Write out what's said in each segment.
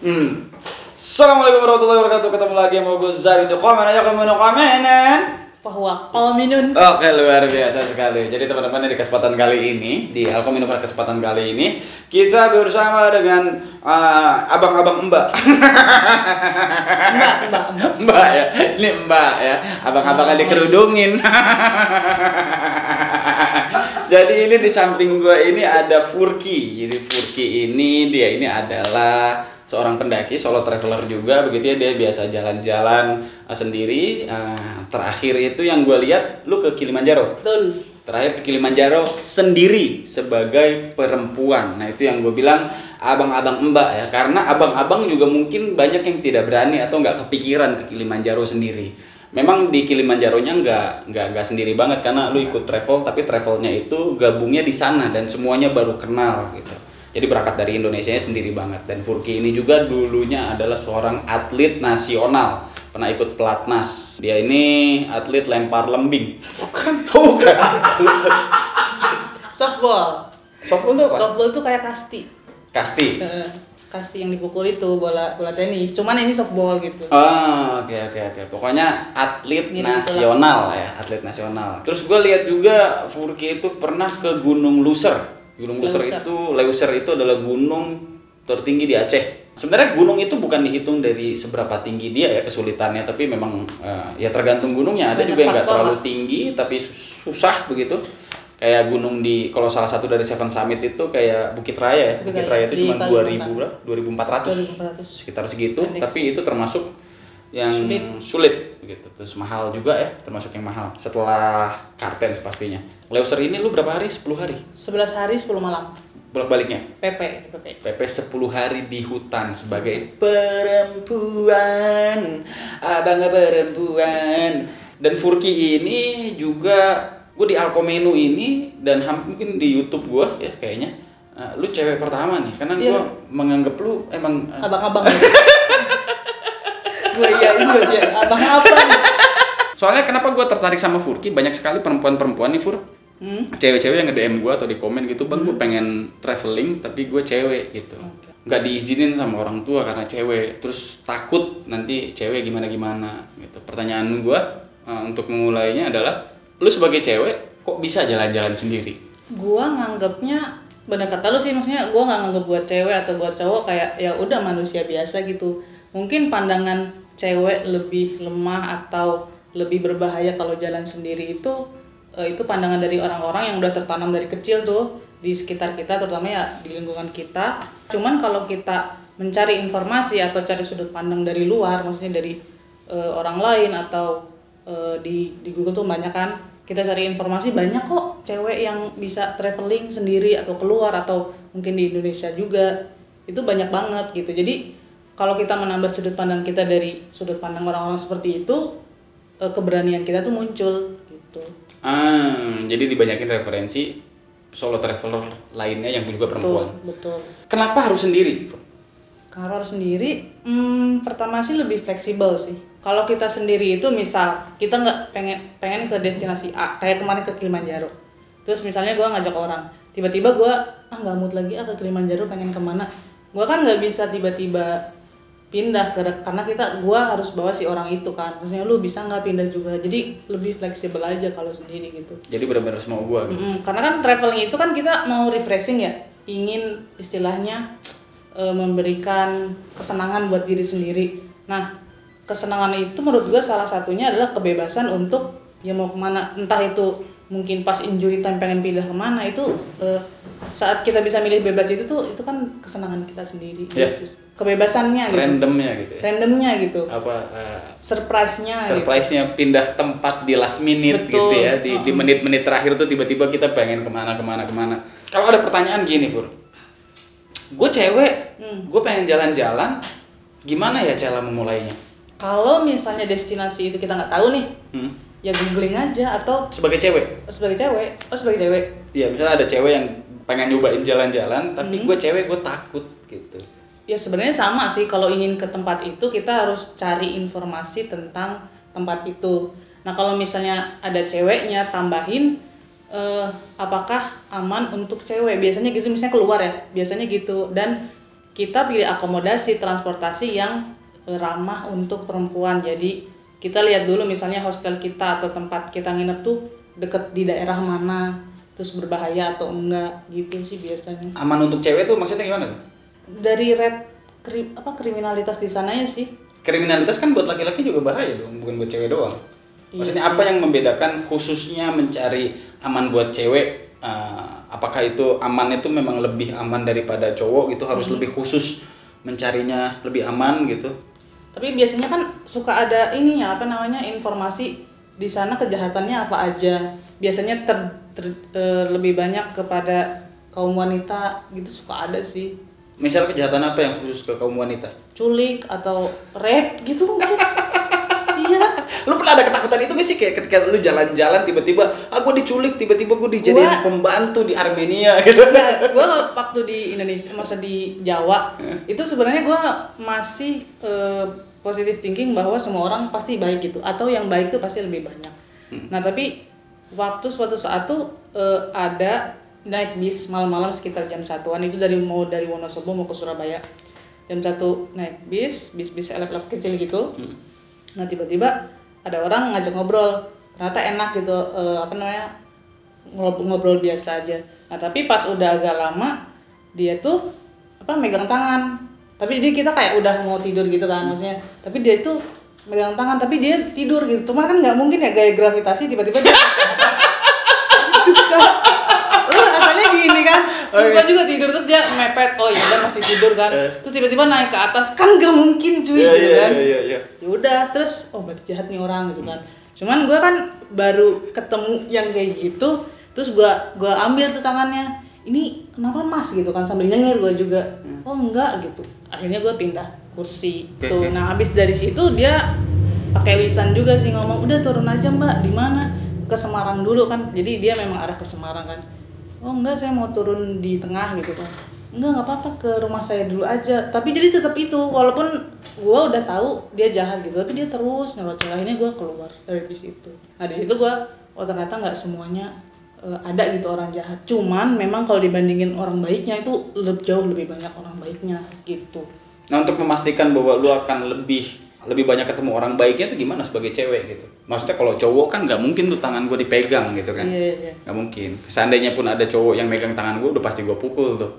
Hmm. Assalamualaikum warahmatullahi wabarakatuh. Ketemu lagi sama gue Zari di komen aja kamu komenan. Bahwa Alminun. Oke, luar biasa sekali. Jadi teman-teman di kesempatan kali ini, di Alkominum pada kesempatan kali ini kita bersama dengan abang-abang mbak. Mbak ya. Ini mbak ya. Abang-abang yang dikerudungin. Jadi ini di samping gue ini ada Furki. Jadi Furki ini dia ini adalah seorang pendaki, solo traveler juga begitu ya. Dia biasa jalan-jalan sendiri. Terakhir itu yang gue lihat lu ke Kilimanjaro. Betul. Terakhir ke Kilimanjaro sendiri sebagai perempuan. Nah itu yang gue bilang abang-abang mbak ya. Karena abang-abang juga mungkin banyak yang tidak berani atau nggak kepikiran ke Kilimanjaro sendiri. Memang di Kilimanjaro-nya nggak sendiri banget karena lu ikut travel, tapi travelnya itu gabungnya di sana dan semuanya baru kenal gitu. Jadi berangkat dari Indonesia sendiri banget. Dan Furki ini juga dulunya adalah seorang atlet nasional, pernah ikut pelatnas. Dia ini atlet lempar lembing. Bukan. Softball. Softball itu apa? Softball tuh kayak kasti. Kasti. Kasti yang dipukul itu bola tenis. Cuman ini softball gitu. Oh, oke. Pokoknya atlet nasional ya, atlet nasional. Terus gue lihat juga Furki itu pernah ke Gunung Luser. Gunung Luser itu, Leuser itu adalah gunung tertinggi di Aceh. Sebenarnya gunung itu bukan dihitung dari seberapa tinggi dia ya kesulitannya, tapi memang ya tergantung gunungnya. Ada juga yang nggak terlalu tinggi tapi susah begitu. Kayak gunung di kalau salah satu dari Seven Summit itu kayak Bukit Raya ya. Bukit Raya itu cuma 2400 sekitar segitu, tapi itu termasuk yang sulit begitu. Terus mahal juga ya, termasuk yang mahal setelah Kartens pastinya. Leuser ini lu berapa hari? 10 hari? 11 hari 10 malam. Bolak-baliknya? PP 10 hari di hutan sebagai perempuan, abang perempuan. Dan Furki ini juga gue di Alkomenu ini dan mungkin di YouTube gue ya kayaknya lu cewek pertama nih karena gue menganggap lu emang abang-abang. Gue iya abang-abang. Soalnya kenapa gue tertarik sama Furki, banyak sekali perempuan-perempuan nih Fur, cewek-cewek yang nge-DM gue atau di komen gitu, bang gue pengen traveling tapi gue cewek gitu, nggak diizinin sama orang tua karena cewek, terus takut nanti cewek gimana gitu. Pertanyaan gue untuk memulainya adalah, lu sebagai cewek kok bisa jalan-jalan sendiri? Gue nganggapnya bener kata lu sih, maksudnya gue nggak nganggap buat cewek atau buat cowok kayak ya udah manusia biasa gitu. Mungkin pandangan cewek lebih lemah atau lebih berbahaya kalau jalan sendiri itu pandangan dari orang-orang yang udah tertanam dari kecil tuh di sekitar kita, terutama ya di lingkungan kita. Cuman kalau kita mencari informasi atau cari sudut pandang dari luar, maksudnya dari orang lain atau di Google tuh banyak kan, kita cari informasi banyak kok cewek yang bisa traveling sendiri atau keluar, atau mungkin di Indonesia juga itu banyak banget gitu. Jadi kalau kita menambah sudut pandang kita dari sudut pandang orang-orang seperti itu, keberanian kita tuh muncul gitu. Jadi dibanyakin referensi solo traveler lainnya yang juga perempuan. Betul. Kenapa harus sendiri? Kalau harus sendiri, pertama sih lebih fleksibel sih. Kalau kita sendiri itu misal kita nggak pengen ke destinasi A, kayak kemarin ke Kilimanjaro. Terus misalnya gue ngajak orang, tiba-tiba gue nggak mood lagi ke Kilimanjaro, pengen kemana? Gue kan nggak bisa tiba-tiba pindah karena gue harus bawa si orang itu kan. Maksudnya lu bisa nggak pindah juga? Jadi lebih fleksibel aja kalau sendiri gitu. Jadi benar-benar mau gue. Gitu. Karena kan traveling itu kan kita mau refreshing ya, ingin istilahnya memberikan kesenangan buat diri sendiri. Nah, kesenangan itu menurut gue salah satunya adalah kebebasan untuk ya mau kemana, entah itu mungkin pas injury time pengen pindah kemana, itu saat kita bisa milih bebas itu kan kesenangan kita sendiri. Gitu. Kebebasannya gitu. Randomnya gitu. Surprise-nya pindah tempat di last minute. Betul. Gitu ya, di menit-menit terakhir tuh tiba-tiba kita pengen kemana. Kalau ada pertanyaan gini Fur, gue cewek, gue pengen jalan-jalan, gimana ya cara memulainya? Kalau misalnya destinasi itu kita nggak tahu nih, ya googling aja. Atau sebagai cewek? Sebagai cewek. Iya, misalnya ada cewek yang pengen nyobain jalan-jalan, tapi gue cewek, gue takut gitu. Ya sebenarnya sama sih, kalau ingin ke tempat itu kita harus cari informasi tentang tempat itu. Nah kalau misalnya ada ceweknya, tambahin apakah aman untuk cewek, biasanya gitu, misalnya keluar ya, biasanya gitu. Dan kita pilih akomodasi transportasi yang ramah untuk perempuan. Jadi kita lihat dulu misalnya hostel kita atau tempat kita nginep tuh deket di daerah mana, terus berbahaya atau enggak gitu sih biasanya. Aman untuk cewek tuh maksudnya gimana tuh? Dari kriminalitas di sananya sih. Kriminalitas kan buat laki-laki juga bahaya dong, bukan buat cewek doang. Maksudnya apa yang membedakan khususnya mencari aman buat cewek? Apakah itu aman itu memang lebih aman daripada cowok gitu, harus lebih khusus mencarinya lebih aman gitu? Tapi biasanya kan suka ada ininya informasi di sana kejahatannya apa aja. Biasanya lebih banyak kepada kaum wanita gitu, suka ada sih. Misal kejahatan apa yang khusus ke kaum wanita? Culik atau rape gitu mungkin. Iya. Lu pernah ada ketakutan itu gak sih kayak ketika lu jalan-jalan tiba-tiba gue diculik, tiba-tiba gue dijadiin pembantu di Armenia gitu? Enggak, gue waktu di Indonesia, masa di Jawa itu sebenarnya gue masih positive thinking bahwa semua orang pasti baik gitu, atau yang baik itu pasti lebih banyak. Nah tapi suatu saat tuh ada naik bis malam-malam sekitar jam 1-an itu dari Wonosobo mau ke Surabaya. Jam 1 naik bis elep-elep kecil gitu. Nah tiba-tiba ada orang ngajak ngobrol, ternyata enak gitu, ngobrol biasa aja. Nah tapi pas udah agak lama dia tuh megang tangan, tapi kita kayak udah mau tidur gitu kan maksudnya, tapi dia itu megang tangan tapi dia tidur gitu, cuma kan nggak mungkin ya gaya gravitasi tiba-tiba dia lu asalnya gini kan, terus gua juga tidur terus dia mepet, oh ya udah masih tidur kan, terus tiba-tiba naik ke atas kan nggak mungkin cuy gitu kan. Ya udah terus berarti jahat nih orang gitu kan. Cuman gua kan baru ketemu yang kayak gitu, terus gua ambil tuh tangannya, ini kenapa mas gitu kan, sambil nyengir gue juga. Oh enggak gitu, akhirnya gue pindah kursi tuh. Nah habis dari situ dia pakai lisan juga sih ngomong, udah turun aja mbak, di mana, ke Semarang dulu kan, jadi dia memang arah ke Semarang kan. Oh enggak, saya mau turun di tengah gitu kan. Enggak apa-apa, ke rumah saya dulu aja. Tapi jadi tetap itu, walaupun gue udah tahu dia jahat gitu, tapi dia terus nyolot. Akhirnya gue keluar dari bis itu. Nah di situ gue ternyata nggak semuanya ada gitu orang jahat, cuman memang kalau dibandingin orang baiknya itu jauh lebih banyak orang baiknya gitu. Nah untuk memastikan bahwa lu akan lebih banyak ketemu orang baiknya itu gimana sebagai cewek gitu? Maksudnya kalau cowok kan nggak mungkin tuh tangan gue dipegang gitu kan? Iya. Nggak mungkin. Seandainya pun ada cowok yang megang tangan gue udah pasti gue pukul tuh.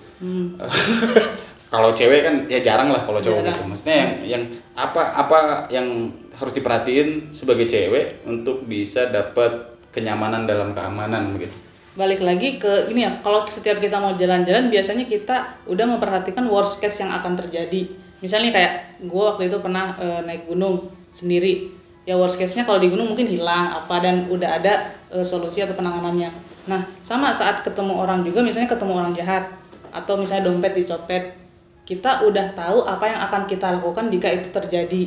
Kalau cewek kan ya jarang lah kalau cowok gitu. Maksudnya yang apa yang harus diperhatiin sebagai cewek untuk bisa dapat kenyamanan dalam keamanan begitu. Balik lagi ke ini ya, kalau setiap kita mau jalan-jalan biasanya kita udah memperhatikan worst case yang akan terjadi. Misalnya kayak gue waktu itu pernah naik gunung sendiri. Ya worst case-nya kalau di gunung mungkin hilang dan udah ada solusi atau penanganannya. Nah, sama saat ketemu orang juga, misalnya ketemu orang jahat atau misalnya dompet dicopet, kita udah tahu apa yang akan kita lakukan jika itu terjadi.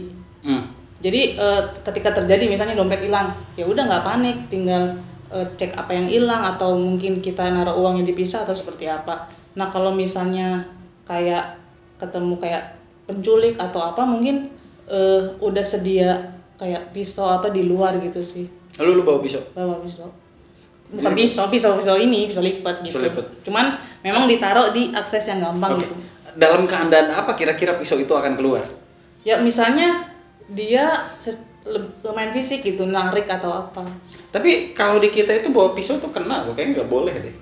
Jadi ketika terjadi misalnya dompet hilang, ya udah nggak panik, tinggal cek apa yang hilang atau mungkin kita naruh uangnya dipisah atau seperti apa. Nah kalau misalnya kayak ketemu kayak penculik atau apa, mungkin udah sedia kayak pisau di luar gitu sih. Lalu lu bawa pisau? Bawa pisau. Bukan pisau ini, pisau lipat gitu. Cuman memang ditaruh di akses yang gampang gitu. Dalam keadaan apa kira-kira pisau itu akan keluar? Ya misalnya dia main fisik gitu, narik atau apa. Tapi kalau di kita itu bawa pisau tuh kena, kayaknya nggak boleh deh.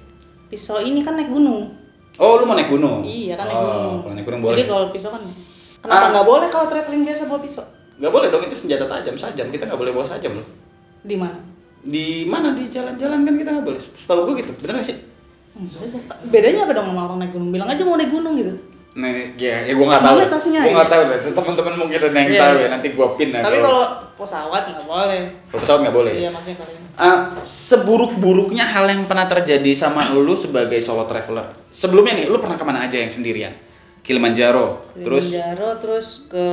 Pisau ini kan naik gunung. Oh, lu mau naik gunung? Iya kan naik gunung. Kalau naik gunung boleh. Jadi kalau pisau kan, kenapa nggak boleh kalau traveling biasa bawa pisau? Nggak boleh dong, itu senjata tajam, kita nggak boleh bawa sajam loh. Di mana? Di mana, di jalan-jalan kan kita nggak boleh. Setahu gue gitu, bener nggak sih? Bedanya apa dong sama orang naik gunung? Bilang aja mau naik gunung gitu. Nih, ya gue nggak tahu. Gue nggak tahu deh. Teman-teman mungkin ada yang tahu ya. Nanti gue pin. Tapi kalau pesawat nggak boleh. Kalau pesawat nggak boleh. Iya maksudnya kali ini. Seburuk-buruknya hal yang pernah terjadi sama lu sebagai solo traveler. Sebelumnya nih, lu pernah kemana aja yang sendirian? Kilimanjaro, terus ke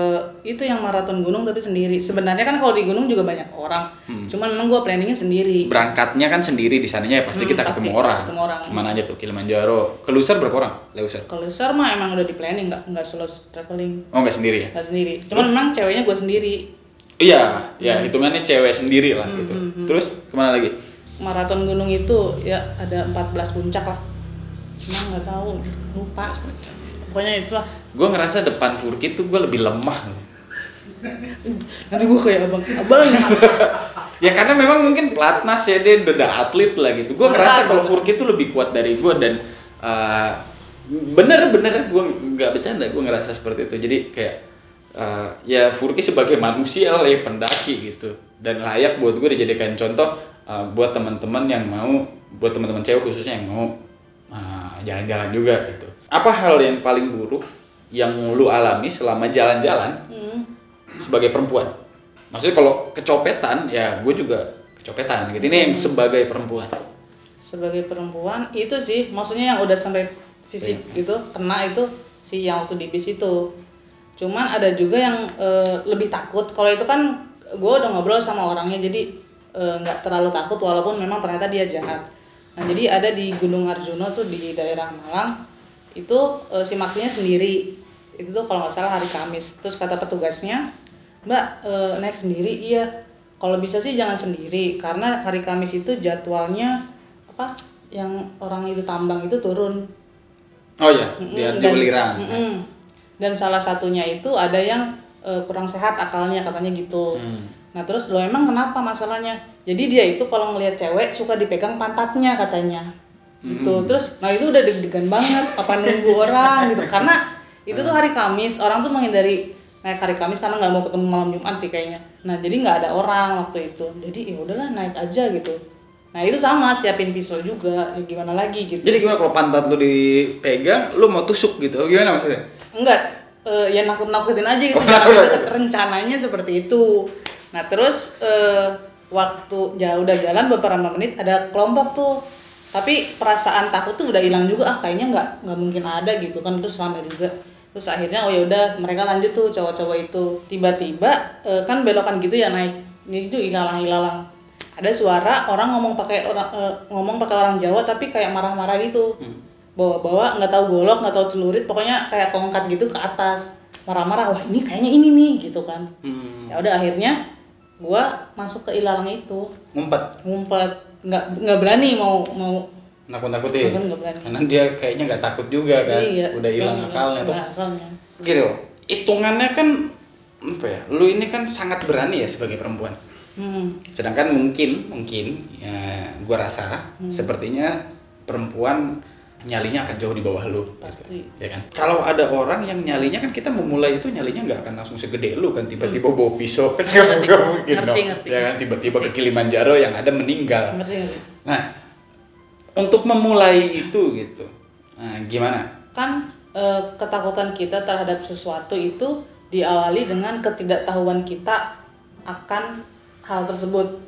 itu yang maraton gunung tapi sendiri. Sebenarnya kan kalau di gunung juga banyak orang. Cuman memang gue planningnya sendiri. Berangkatnya kan sendiri di sananya ya pasti kita ketemu orang. Kemana aja tuh Kilimanjaro? Ke Loser berapa orang? Ke Loser mah emang udah di planning, nggak solo traveling. Oh nggak sendiri ya? Nggak sendiri. Cuman memang ceweknya gue sendiri. Iya, ya hitungannya cewek sendiri lah gitu. Terus kemana lagi? Maraton gunung itu ya ada 14 puncak lah. Cuma nggak tahu, lupa. pokoknya itulah. Gue ngerasa depan Furki tuh gue lebih lemah. Nanti gue kayak abang Ya karena memang mungkin pelatnas ya, dia udah atlet lah gitu. Gue ngerasa kalau Furki tuh lebih kuat dari gue dan bener gue nggak bercanda, gue ngerasa seperti itu. Jadi kayak ya Furki sebagai manusia lah ya, pendaki gitu, dan layak buat gue dijadikan contoh buat teman-teman yang mau, buat teman-teman cewek khususnya yang mau jalan-jalan juga gitu. Apa hal yang paling buruk yang lu alami selama jalan-jalan sebagai perempuan? Maksudnya kalau kecopetan ya gue juga kecopetan gitu. Ini yang sebagai perempuan. Sebagai perempuan itu sih, maksudnya yang udah sampai fisik gitu, kena itu si yang waktu di bis itu. Cuman ada juga yang lebih takut. Kalau itu kan gue udah ngobrol sama orangnya, jadi nggak terlalu takut walaupun memang ternyata dia jahat. Nah jadi ada di Gunung Arjuna tuh di daerah Malang, itu si maksinya sendiri. Itu tuh kalau nggak salah hari Kamis. Terus kata petugasnya, Mbak naik sendiri? Iya. Kalau bisa sih jangan sendiri, karena hari Kamis itu jadwalnya apa? Yang orang itu tambang itu turun. Oh ya, biar diulirang. Dan salah satunya itu ada yang kurang sehat akalnya katanya gitu. Nah terus lo emang kenapa masalahnya? Jadi dia itu kalau ngelihat cewek suka dipegang pantatnya katanya. Gitu. Terus nah itu udah deg-degan banget, kapan nunggu orang gitu. Karena itu tuh hari Kamis, orang tuh menghindari naik hari Kamis karena nggak mau ketemu malam Jumat sih kayaknya. Nah jadi nggak ada orang waktu itu. Jadi ya udahlah naik aja gitu. Nah itu sama, siapin pisau juga, ya gimana lagi gitu. Jadi gimana kalau pantat lu dipegang, lu mau tusuk gitu? Gimana maksudnya? Enggak, ya nakut-nakutin aja gitu, jangan deket, rencananya seperti itu. Nah terus waktu udah jalan beberapa menit ada kelompok tuh, tapi perasaan takut tuh udah hilang juga, kayaknya nggak mungkin ada gitu kan, terus ramai juga. Terus akhirnya oh ya udah mereka lanjut tuh cowok-cowok itu. Tiba-tiba kan belokan gitu ya naik, ini tuh ilalang. Ada suara orang ngomong pakai orang Jawa tapi kayak marah-marah gitu. Bawa-bawa nggak tahu golok, nggak tahu celurit, pokoknya kayak tongkat gitu ke atas. Marah-marah, wah ini kayaknya ini nih gitu kan. Ya udah akhirnya gua masuk ke ilalang itu. Ngumpet. Nggak berani mau nakut-nakutin. Nggak berani. Karena dia kayaknya nggak takut juga kan. Iya, udah hilang akalnya tuh. Akalnya. Gitu. Hitungannya kan apa ya? Lu ini kan sangat berani ya sebagai perempuan. Sedangkan mungkin ya gua rasa sepertinya perempuan nyalinya akan jauh di bawah lu. Pasti. Gitu, ya kan? Kalau ada orang yang nyalinya kan, kita memulai itu nyalinya nggak akan langsung segede lu kan, tiba-tiba bawa pisau kan nggak mungkin dong. Ya kan, tiba-tiba ke Kilimanjaro yang ada meninggal. Ngerti. Nah, untuk memulai itu gitu, nah, gimana? Kan ketakutan kita terhadap sesuatu itu diawali dengan ketidaktahuan kita akan hal tersebut.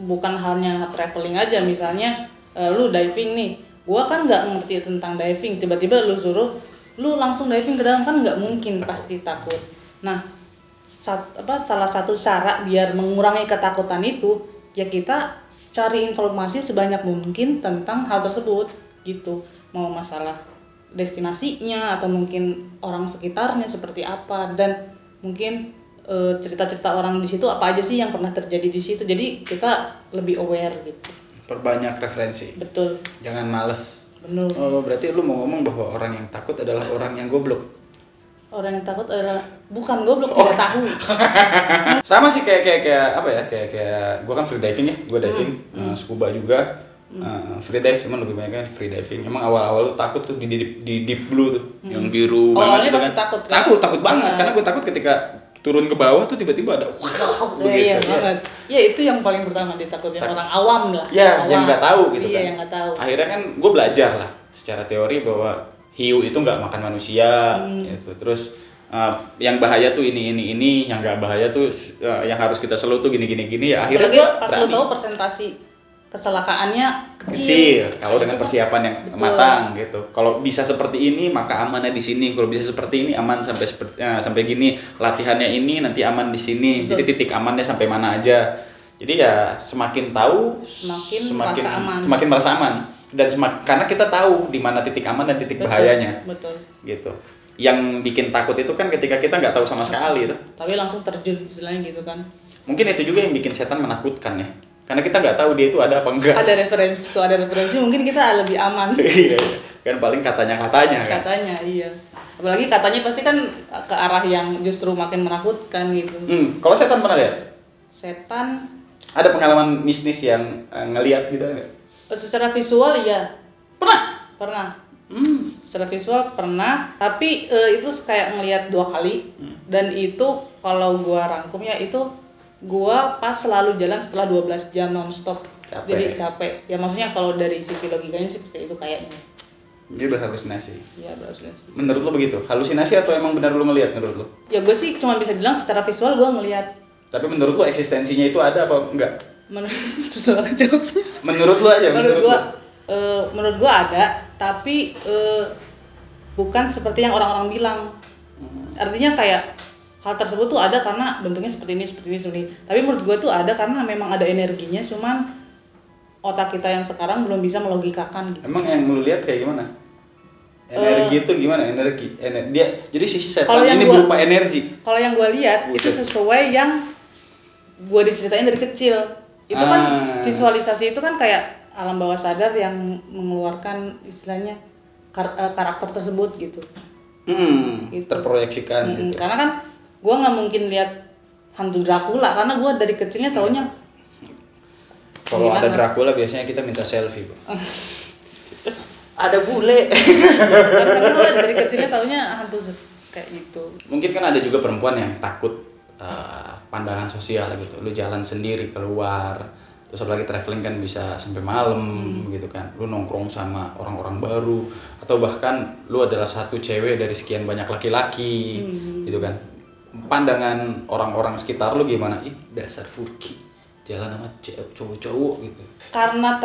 Bukan halnya traveling aja, misalnya lu diving nih, gua kan nggak ngerti tentang diving, tiba-tiba lu suruh lu langsung diving ke dalam kan nggak mungkin, pasti takut. Nah salah satu cara biar mengurangi ketakutan itu ya kita cari informasi sebanyak mungkin tentang hal tersebut gitu, mau masalah destinasinya atau mungkin orang sekitarnya seperti apa, dan mungkin cerita-cerita orang di situ apa aja sih yang pernah terjadi di situ, jadi kita lebih aware gitu. Perbanyak referensi. Betul. Jangan males. Benar. Oh, berarti lu mau ngomong bahwa orang yang takut adalah orang yang goblok. Orang yang takut adalah bukan goblok, tidak tahu. Sama sih kayak apa ya? Kayak gua kan free diving ya, gua diving, scuba juga. Free dive, cuman lebih banyak kan free diving. Emang awal-awal tuh takut tuh di deep blue tuh, yang biru banget gitu kan. Takut banget, karena gua takut ketika turun ke bawah tuh tiba-tiba ada iya banget. Ya itu yang paling pertama ditakutin orang awam lah. Ya, yang nggak tahu gitu iya, kan. Yang nggak tahu. Akhirnya kan gue belajar lah secara teori bahwa hiu itu nggak makan manusia gitu. Terus yang bahaya tuh ini, yang nggak bahaya tuh yang harus kita selalu tuh gini ya. Akhirnya apalagi pas lu tahu persentasi kecelakaannya kecil kalau dengan persiapan yang matang gitu. Kalau bisa seperti ini maka amannya di sini, kalau bisa seperti ini aman sampai gini, latihannya ini nanti aman di sini. Betul. Jadi titik amannya sampai mana aja. Jadi ya semakin tahu semakin merasa aman dan karena kita tahu di mana titik aman dan titik bahayanya. Betul. Gitu. Yang bikin takut itu kan ketika kita nggak tahu sama sekali itu. Tapi langsung terjun istilahnya gitu kan. Mungkin itu juga yang bikin setan menakutkan ya. Karena kita nggak tahu dia itu ada apa enggak. Ada referensi, kalau ada referensi mungkin kita lebih aman. Iya. Kan paling katanya-katanya kan. Katanya iya. Apalagi katanya pasti kan ke arah yang justru makin menakutkan gitu. Kalau setan pernah lihat? Setan Ada pengalaman mistis yang ngelihat gitu enggak? secara visual iya. Pernah. Secara visual pernah, tapi itu kayak ngelihat 2 kali. Dan itu kalau gua rangkum ya itu gua pas selalu jalan setelah 12 jam nonstop. Capek. Jadi capek. Ya maksudnya kalau dari sisi logikanya sih seperti itu kayaknya. Dia berhalusinasi. Iya, berhalusinasi. Menurut lo begitu? Halusinasi atau emang benar lo ngelihat menurut lo? Ya gue sih cuma bisa bilang secara visual gue ngelihat. Tapi menurut lo eksistensinya itu ada apa enggak? Susah banget jawabnya. Menurut lo aja. Menurut gue ada, tapi bukan seperti yang orang-orang bilang. Artinya kayak hal tersebut tuh ada karena bentuknya seperti ini. Tapi menurut gue tuh ada karena memang ada energinya, cuman otak kita yang sekarang belum bisa melogikakan gitu. Emang yang lu lihat kayak gimana? Energi itu gimana? Energi. Dia jadi si setan ini berupa energi. Kalau yang gue lihat itu sesuai yang gue diceritain dari kecil. Itu kan visualisasi itu kan kayak alam bawah sadar yang mengeluarkan istilahnya karakter tersebut gitu. Gitu. Terproyeksikan gitu. Karena kan gue nggak mungkin lihat hantu Dracula karena gue dari kecilnya taunya. Kalau ada Dracula biasanya kita minta selfie, Bang. Ada bule. Karena gue dari kecilnya taunya hantu kayak gitu. Mungkin kan ada juga perempuan yang takut pandangan sosial gitu. Lu jalan sendiri keluar, terus apalagi traveling kan bisa sampai malam gitu kan. Lu nongkrong sama orang-orang baru atau bahkan lu adalah satu cewek dari sekian banyak laki-laki gitu kan. Pandangan orang-orang sekitar lu gimana? Ih, dasar Furki. Jalan sama cowok-cowok gitu. Karena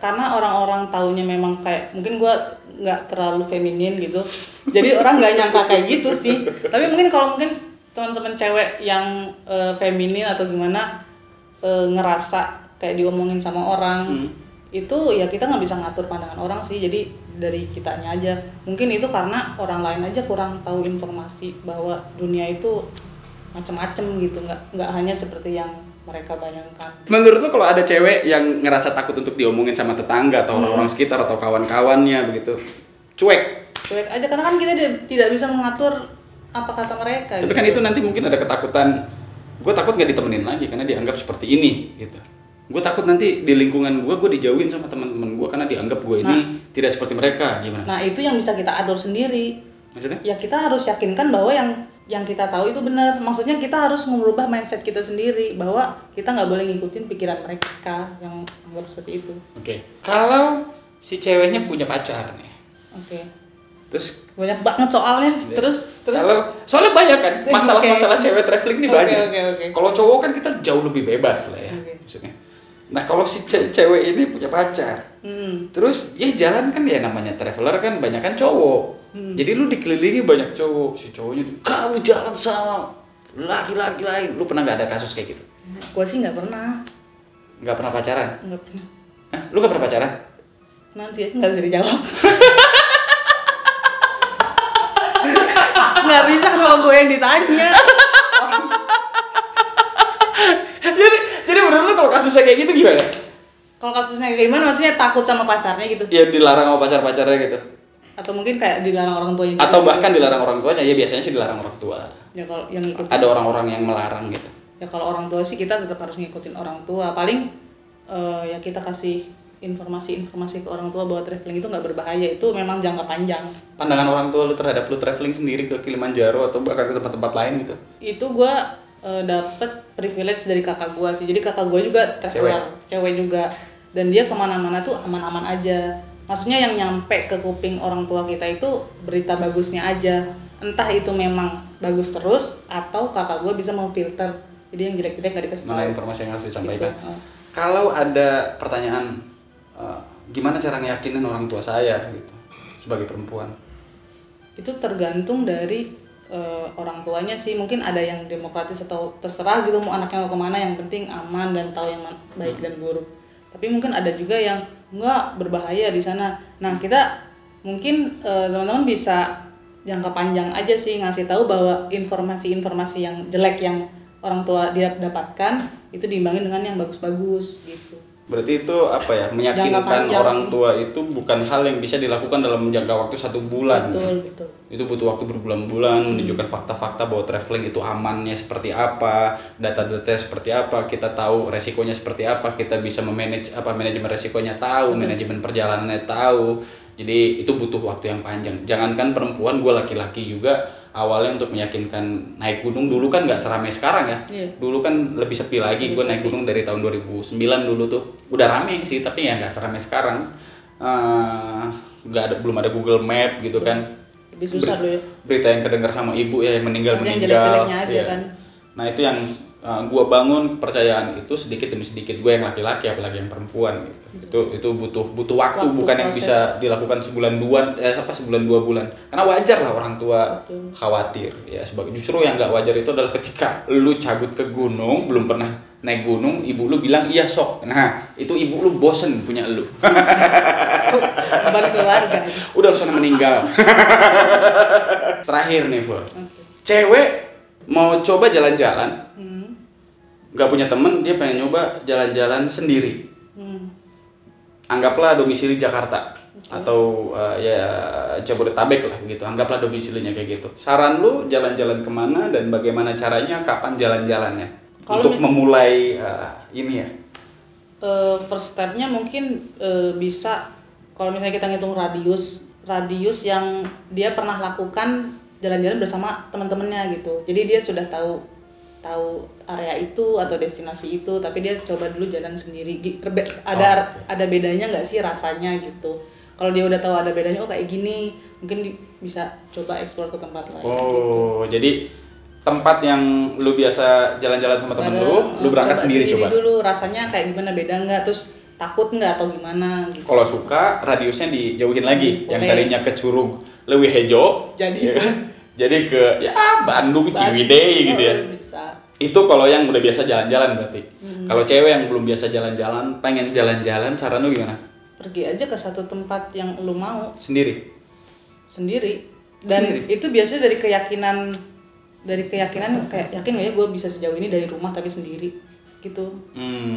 karena orang-orang taunya memang kayak mungkin gue nggak terlalu feminin gitu, jadi orang nggak nyangka kayak gitu sih. Tapi mungkin kalau teman-teman cewek yang feminin atau gimana ngerasa kayak diomongin sama orang itu ya kita nggak bisa ngatur pandangan orang sih. Jadi dari kitanya aja. Mungkin itu karena orang lain aja kurang tahu informasi bahwa dunia itu macem-macem gitu, nggak hanya seperti yang mereka bayangkan. Menurut lu kalau ada cewek yang ngerasa takut untuk diomongin sama tetangga atau orang-orang sekitar atau kawan-kawannya begitu, cuek aja karena kan kita tidak bisa mengatur apa kata mereka. Tapi kan itu nanti mungkin ada ketakutan, gue takut nggak ditemenin lagi karena dianggap seperti ini gitu. Gue takut nanti di lingkungan gue dijauhin sama teman-teman gue karena dianggap gue ini tidak seperti mereka, gimana? Nah itu yang bisa kita atur sendiri. Maksudnya? Ya kita harus yakinkan bahwa yang kita tahu itu benar. Maksudnya kita harus mengubah mindset kita sendiri bahwa kita nggak boleh ngikutin pikiran mereka yang anggap seperti itu. Oke. Kalau si ceweknya punya pacar nih. Oke. Terus banyak banget soalnya. Terus kalau soalnya banyak kan masalah cewek traveling ini banyak. Oke. Kalau cowok kan kita jauh lebih bebas lah ya. Maksudnya. Nah kalau si cewek ini punya pacar, terus ya jalan kan ya namanya traveler kan banyak kan cowok. Jadi lu dikelilingi banyak cowok, si cowoknya kamu jalan sama laki-laki lain. Lu pernah nggak ada kasus kayak gitu? Gua sih nggak pernah. Nggak pernah pacaran? Nggak pernah. Lu nggak pernah pacaran? Nanti aja nggak bisa dijawab. Nggak bisa kalau gue yang ditanya. Jadi menurut lu kalau kasusnya kayak gitu gimana? Kalau kasusnya kayak gimana? Maksudnya takut sama pasarnya gitu? Ya dilarang sama pacar-pacarnya gitu. Atau mungkin kayak dilarang orang tuanya juga. Atau bahkan dilarang orang tuanya, ya biasanya sih dilarang orang tua. Ya kalau yang ngikutin. Ada orang-orang yang melarang gitu. Ya kalau orang tua sih kita tetap harus ngikutin orang tua. Paling ya kita kasih informasi ke orang tua bahwa traveling itu nggak berbahaya. Itu memang jangka panjang. Pandangan orang tua lu terhadap lu traveling sendiri ke Kilimanjaro atau bahkan ke tempat-tempat lain gitu? Itu gue dapet privilege dari kakak gue sih. Jadi kakak gue juga traveler, cewek juga. Dan dia kemana-mana tuh aman-aman aja. Maksudnya yang nyampe ke kuping orang tua kita itu berita bagusnya aja. Entah itu memang bagus terus atau kakak gue bisa memfilter. Jadi yang jelek-jelek gak dikasih tahu. Mana informasi yang harus disampaikan. Gitu. Kalau ada pertanyaan, gimana cara ngeyakinin orang tua saya gitu sebagai perempuan? Itu tergantung dari orang tuanya sih. Mungkin ada yang demokratis atau terserah gitu mau anaknya mau kemana, yang penting aman dan tahu yang baik dan buruk. Tapi mungkin ada juga yang enggak, berbahaya di sana. Nah kita mungkin teman-teman bisa jangka panjang aja sih ngasih tahu bahwa informasi-informasi yang jelek yang orang tua dia dapatkan itu diimbangin dengan yang bagus-bagus gitu. Berarti itu apa ya? Meyakinkan panjang orang sih. tua itu bukan hal yang bisa dilakukan dalam jangka waktu 1 bulan. Betul. Itu butuh waktu berbulan-bulan menunjukkan fakta-fakta bahwa traveling itu amannya seperti apa, data-data seperti apa, kita tahu resikonya seperti apa, kita bisa memanage apa manajemen resikonya tahu, manajemen perjalanannya tahu. Jadi itu butuh waktu yang panjang. Jangankan perempuan, gue laki-laki juga awalnya untuk meyakinkan naik gunung dulu kan nggak seramai sekarang ya. Dulu kan lebih sepi lagi. Gue naik gunung dari tahun 2009 dulu tuh. Udah rame sih, tapi ya nggak seramai sekarang. Belum ada Google Map gitu kan. Lebih susah dulu ya. Berita yang kedengar sama ibu ya yang meninggal. Yang jelek-jeleknya aja kan. Nah itu yang gue bangun kepercayaan itu sedikit demi sedikit, gue yang laki-laki apalagi yang perempuan gitu. Itu butuh waktu bukan proses. Yang bisa dilakukan sebulan 2 bulan, karena wajar lah orang tua khawatir ya. Justru yang nggak wajar itu adalah ketika lu cabut ke gunung, belum pernah naik gunung, ibu lu bilang iya sok, nah itu ibu lu bosen punya lu. Beban keluarga udah sana meninggal. Terakhir nih Fur, cewek mau coba jalan-jalan, nggak punya temen, dia pengen nyoba jalan-jalan sendiri. Anggaplah domisili Jakarta atau ya Jabodetabek lah gitu. Anggaplah domisilinya kayak gitu. Saran lu jalan-jalan kemana dan bagaimana caranya, kapan jalan-jalannya untuk memulai ini ya? First stepnya mungkin bisa kalau misalnya kita ngitung radius yang dia pernah lakukan jalan-jalan bersama teman-temannya gitu. Jadi dia sudah tahu area itu atau destinasi itu, tapi dia coba dulu jalan sendiri. Ada bedanya nggak sih rasanya gitu? Kalau dia udah tahu ada bedanya, kayak gini, mungkin bisa coba explore ke tempat lain. Jadi tempat yang lu biasa jalan-jalan sama temen lu berangkat sendiri coba dulu, rasanya kayak gimana, beda nggak, terus takut nggak atau gimana gitu. Kalau suka radiusnya dijauhin lagi, yang tadinya ke Curug Leuwihejo jadi ke Bandung, Ciwidey gitu ya. Bisa. Itu kalau yang udah biasa jalan-jalan berarti. Kalau cewek yang belum biasa jalan-jalan, pengen jalan-jalan, cara lu gimana? Pergi aja ke satu tempat yang lu mau. Sendiri. Dan itu biasanya dari keyakinan kayak yakin nggak ya gue bisa sejauh ini dari rumah tapi sendiri gitu.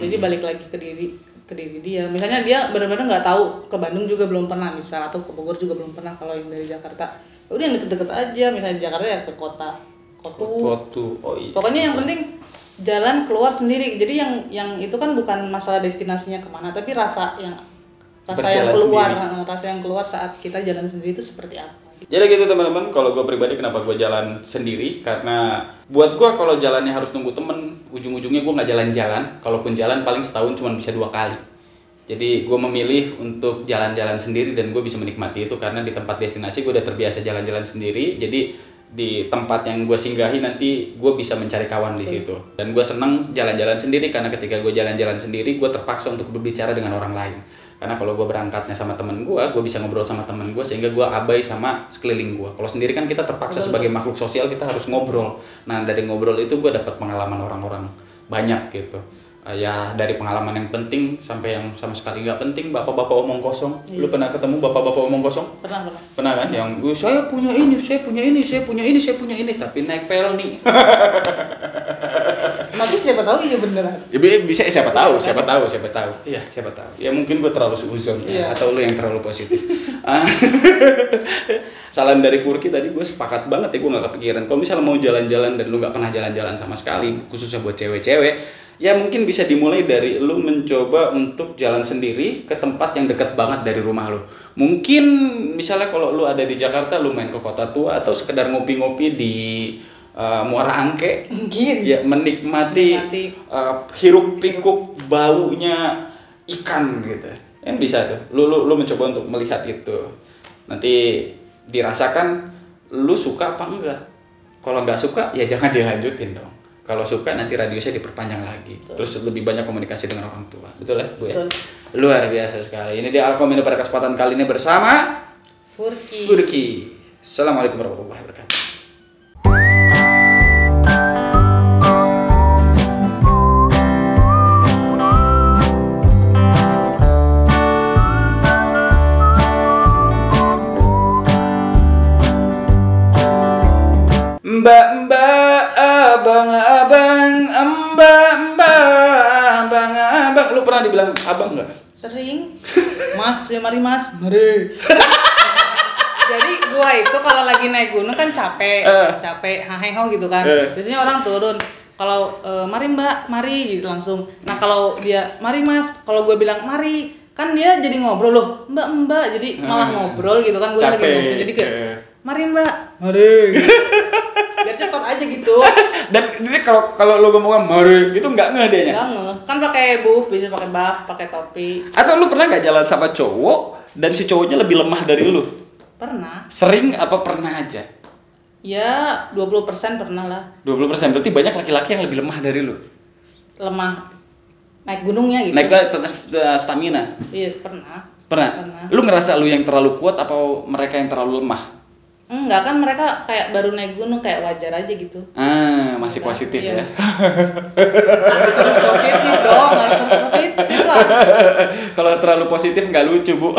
Jadi balik lagi ke diri dia. Misalnya dia benar-benar nggak tahu, ke Bandung juga belum pernah misal, atau ke Bogor juga belum pernah kalau yang dari Jakarta. Udah yang deket-deket aja, misalnya di Jakarta ya ke Kotu. Pokoknya yang penting jalan keluar sendiri. Jadi yang itu kan bukan masalah destinasinya kemana, tapi rasa yang keluar saat kita jalan sendiri itu seperti apa. Jadi gitu teman-teman, kalau gue pribadi kenapa gue jalan sendiri, karena buat gue kalau jalannya harus nunggu temen, ujung-ujungnya gue nggak jalan-jalan. Kalaupun jalan paling setahun cuma bisa 2 kali. Jadi gue memilih untuk jalan-jalan sendiri dan gue bisa menikmati itu karena di tempat destinasi gue udah terbiasa jalan-jalan sendiri. Jadi di tempat yang gue singgahi nanti gue bisa mencari kawan di situ. Dan gue senang jalan-jalan sendiri karena ketika gue jalan-jalan sendiri gue terpaksa untuk berbicara dengan orang lain. Karena kalau gue berangkatnya sama temen gue bisa ngobrol sama temen gue sehingga gue abai sama sekeliling gue. Kalau sendiri kan kita terpaksa sebagai makhluk sosial, kita harus ngobrol. Nah dari ngobrol itu gue dapat pengalaman orang-orang banyak gitu. Ya dari pengalaman yang penting sampai yang sama sekali nggak penting, bapak-bapak omong kosong. Lu pernah ketemu bapak-bapak omong kosong? Pernah kan? Yang saya punya ini, tapi naik pel nih. Nanti siapa tahu iya beneran. Ya bisa siapa tahu. Iya, siapa tahu. Ya mungkin gue terlalu suuzon atau lu yang terlalu positif. Saran dari Furki tadi gue sepakat banget ya, gue nggak kepikiran. Kalau misalnya mau jalan-jalan dan lu nggak pernah jalan-jalan sama sekali, khususnya buat cewek-cewek, ya mungkin bisa dimulai dari lu mencoba untuk jalan sendiri ke tempat yang dekat banget dari rumah lu. Mungkin misalnya kalau lu ada di Jakarta, lu main ke Kota Tua atau sekedar ngopi-ngopi di Muara Angke, ya menikmati hiruk pikuk baunya ikan gitu. Kan bisa tuh. Lu mencoba untuk melihat itu. Nanti dirasakan lu suka apa enggak. Kalau enggak suka ya jangan dilanjutin dong. Kalau suka nanti radiusnya diperpanjang lagi. Betul. Terus lebih banyak komunikasi dengan orang tua. Betul ya, Bu ya? Luar biasa sekali. Ini dia Alkomindo pada kesempatan kali ini bersama Furki. Assalamualaikum warahmatullahi wabarakatuh. Mbak-mbak, abang-abang, mbak-mbak, abang-abang. Lu pernah pernah dibilang abang nggak? Sering. Mas, ya mari mas. Mari. Jadi gua itu kalau lagi naik gunung kan capek, haheho gitu kan. Biasanya orang turun. Kalau mari mbak, mari gitu langsung. Nah kalau dia mari mas, kalau gue bilang mari, kan dia jadi ngobrol loh, mbak, jadi malah ngobrol gitu kan. Gue lagi ngobrol, jadi kayak mari mbak, mari. Gitu. Biar cepat aja gitu. Dan jadi kalau lo ngomongin mari itu nggak ngeh dia nya. Nggak ngeh, kan pakai buff, bisa pakai buff, pakai topi. Atau lu pernah nggak jalan sama cowok dan si cowoknya lebih lemah dari lu? Pernah. Sering apa pernah aja? Ya 20% pernah lah. 20%, berarti banyak laki-laki yang lebih lemah dari lu? Lemah naik gunungnya gitu. Naik stamina? Iya, pernah. Pernah? Lu ngerasa lu yang terlalu kuat atau mereka yang terlalu lemah? Enggak, kan mereka kayak baru naik gunung, kayak wajar aja gitu. Masih positif ya? Terus positif dong, harus positif lah. Kalau terlalu positif nggak lucu, Bu.